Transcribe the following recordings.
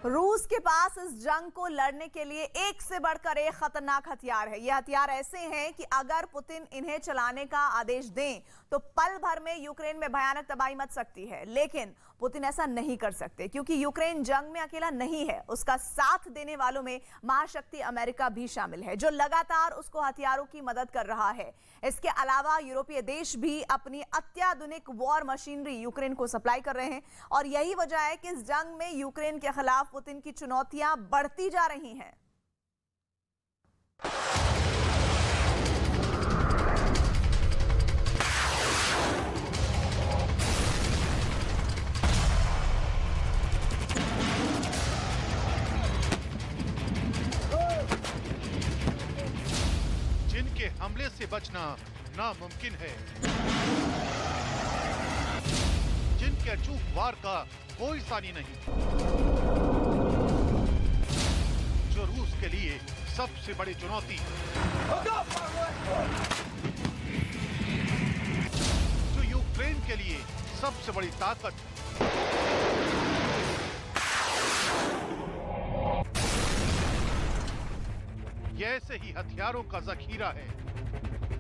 रूस के पास इस जंग को लड़ने के लिए एक से बढ़कर एक खतरनाक हथियार है। ये हथियार ऐसे हैं कि अगर पुतिन इन्हें चलाने का आदेश दें तो पल भर में यूक्रेन में भयानक तबाही मच सकती है। लेकिन पुतिन ऐसा नहीं कर सकते क्योंकि यूक्रेन जंग में अकेला नहीं है। उसका साथ देने वालों में महाशक्ति अमेरिका भी शामिल है, जो लगातार उसको हथियारों की मदद कर रहा है। इसके अलावा यूरोपीय देश भी अपनी अत्याधुनिक वॉर मशीनरी यूक्रेन को सप्लाई कर रहे हैं और यही वजह है कि इस जंग में यूक्रेन के खिलाफ पुतिन की चुनौतियां बढ़ती जा रही हैं। जिनके हमले से बचना नामुमकिन है, जिनके अचूक वार का कोई सानी नहीं, जो रूस के लिए सबसे बड़ी चुनौती, जो यूक्रेन के लिए सबसे बड़ी ताकत, ये ऐसे ही हथियारों का जखीरा है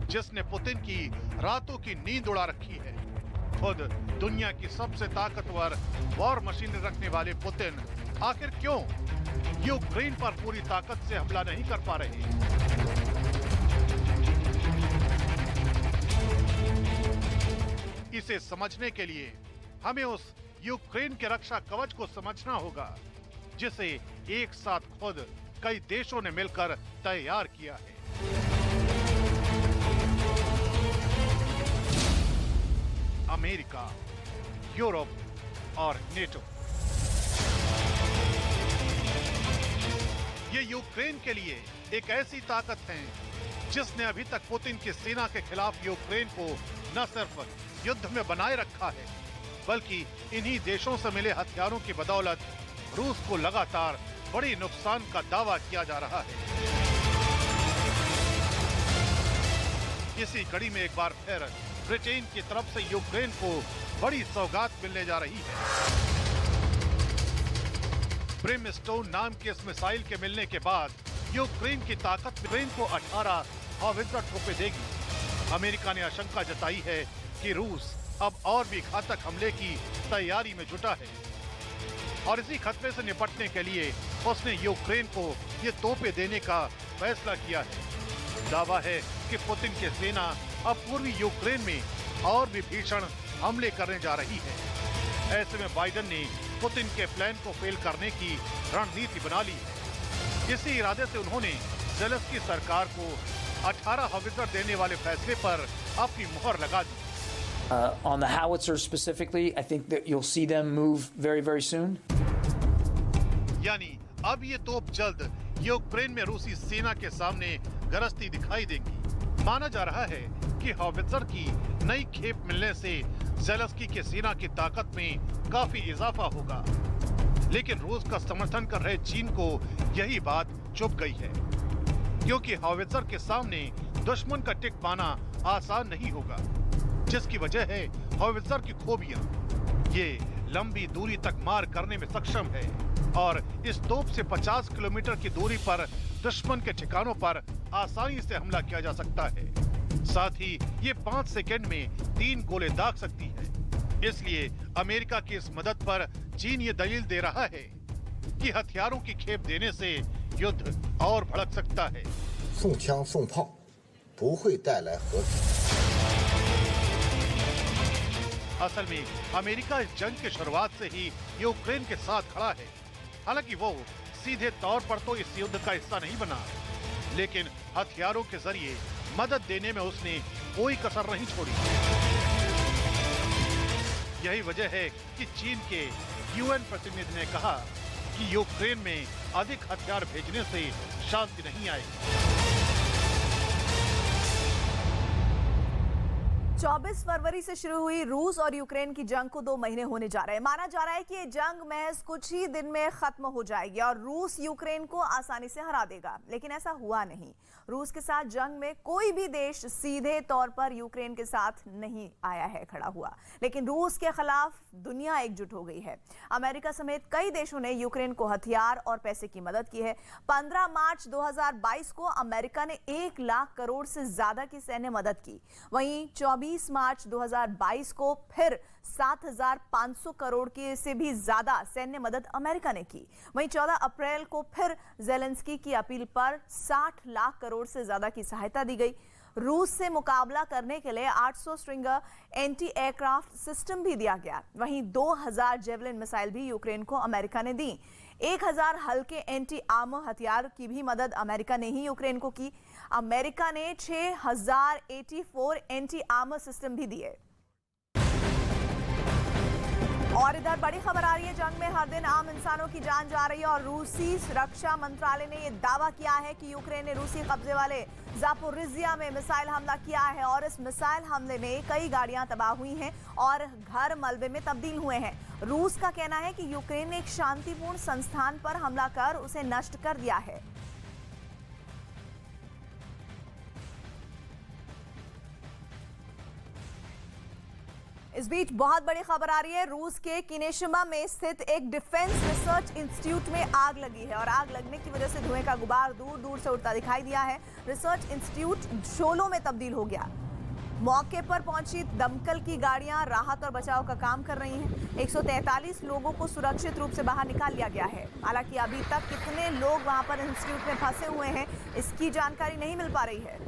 जिसने पुतिन की रातों की नींद उड़ा रखी है। खुद दुनिया की सबसे ताकतवर वॉर मशीन रखने वाले पुतिन आखिर क्यों यूक्रेन पर पूरी ताकत से हमला नहीं कर पा रहे? इसे समझने के लिए हमें उस यूक्रेन के रक्षा कवच को समझना होगा जिसे एक साथ खुद कई देशों ने मिलकर तैयार किया है। अमेरिका, यूरोप और नेटो। ये यूक्रेन के लिए एक ऐसी ताकत है जिसने अभी तक पुतिन की सेना के खिलाफ यूक्रेन को न सिर्फ युद्ध में बनाए रखा है, बल्कि इन्हीं देशों से मिले हथियारों की बदौलत रूस को लगातार बड़ी नुकसान का दावा किया जा रहा है। इसी कड़ी में एक बार फिर ब्रिटेन की तरफ से यूक्रेन को बड़ी सौगात मिलने जा रही है। ब्रिमस्टोन नाम के इस मिसाइल के मिलने के बाद यूक्रेन की ताकत यूक्रेन को 18 हावित्ज़र तोपें देगी। अमेरिका ने आशंका जताई है कि रूस अब और भी घातक हमले की तैयारी में जुटा है और इसी खतरे से निपटने के लिए उसने यूक्रेन को ये तोपें देने का फैसला किया है। दावा है कि पुतिन की सेना अब पूर्वी यूक्रेन में और भी भीषण हमले करने जा रही है। ऐसे में बाइडेन ने पुतिन के प्लान को फेल करने की रणनीति बना ली है। इसी इरादे से उन्होंने ज़ेलेंस्की सरकार को 18 हावित्ज़र देने वाले फैसले पर अपनी मुहर लगा दी। On the howitzers specifically, I think that you'll see them move very, very soon. यानी अब ये तोप जल्द यूक्रेन में रूसी सेना के सामने गरजती दिखाई देंगी। माना जा रहा है कि हावित्ज़र की नई खेप मिलने से ज़ेलेंस्की के सेना की ताकत में काफी इजाफा होगा, लेकिन रूस का समर्थन कर रहे चीन को यही बात चुभ गई है, क्योंकि हावित्ज़र के सामने दुश्मन का टिक पाना आसान नहीं होगा, जिसकी वजह है हावित्ज़र की खूबियां। ये लंबी दूरी तक मार करने में सक्षम है और इस तोप से 50 किलोमीटर की दूरी पर दुश्मन के ठिकानों पर आसानी से हमला किया जा सकता है। साथ ही ये 5 सेकंड में 3 गोले दाग सकती है। इसलिए अमेरिका की इस मदद पर चीन ये दलील दे रहा है कि हथियारों की खेप देने से युद्ध और भड़क सकता है। 送枪送炮不会带来和平。 असल में अमेरिका इस जंग की शुरुआत से ही यूक्रेन के साथ खड़ा है। हालांकि वो सीधे तौर पर तो इस युद्ध का हिस्सा नहीं बना, लेकिन हथियारों के जरिए मदद देने में उसने कोई कसर नहीं छोड़ी। यही वजह है कि चीन के यूएन प्रतिनिधि ने कहा कि यूक्रेन में अधिक हथियार भेजने से शांति नहीं आएगी। 24 फरवरी से शुरू हुई रूस और यूक्रेन की जंग को 2 महीने होने जा रहे हैं। माना जा रहा है कि ये जंग महज कुछ ही दिन में खत्म हो जाएगी और रूस यूक्रेन को आसानी से हरा देगा, लेकिन ऐसा हुआ नहीं। रूस के साथ जंग में कोई भी देश सीधे तौर पर यूक्रेन के साथ नहीं आया है खड़ा हुआ, लेकिन रूस के खिलाफ दुनिया एकजुट हो गई है। अमेरिका समेत कई देशों ने यूक्रेन को हथियार और पैसे की मदद की है। 15 मार्च 2022 को अमेरिका ने 1 लाख करोड़ से ज्यादा की सैन्य मदद की। वहीं 24 मार्च 2022 को फिर 7,500 करोड़ की से भी ज्यादा सैन्य मदद अमेरिका ने की। वहीं 14 अप्रैल को फिर जेलेंस्की की अपील पर 60 लाख करोड़ से ज्यादा की सहायता दी गई। रूस से मुकाबला करने के लिए 800 स्ट्रिंगर एंटी एयरक्राफ्ट सिस्टम भी दिया गया। वहीं 2000 जेवलिन मिसाइल भी यूक्रेन को अमेरिका ने दी। 1000 हल्के एंटी आर्मर हथियार की भी मदद अमेरिका ने ही यूक्रेन को की। अमेरिका ने 6084 एंटी आर्मर सिस्टम भी दिए। और इधर बड़ी खबर आ रही है, जंग में हर दिन आम इंसानों की जान जा रही है और रूसी रक्षा मंत्रालय ने यह दावा किया है कि यूक्रेन ने रूसी कब्जे वाले जापोरिजिया में मिसाइल हमला किया है और इस मिसाइल हमले में कई गाड़ियां तबाह हुई हैं और घर मलबे में तब्दील हुए हैं। रूस का कहना है कि यूक्रेन ने एक शांतिपूर्ण संस्थान पर हमला कर उसे नष्ट कर दिया है। इस बीच बहुत बड़ी खबर आ रही है, रूस के किनेशिमा में स्थित एक डिफेंस रिसर्च इंस्टीट्यूट में आग लगी है और आग लगने की वजह से धुएं का गुबार दूर दूर से उड़ता दिखाई दिया है। रिसर्च इंस्टीट्यूट शोलों में तब्दील हो गया। मौके पर पहुंची दमकल की गाड़ियां राहत और बचाव का काम कर रही हैं। 143 लोगों को सुरक्षित रूप से बाहर निकाल लिया गया है। हालांकि अभी तक कितने लोग वहां पर इंस्टीट्यूट में फंसे हुए हैं, इसकी जानकारी नहीं मिल पा रही है।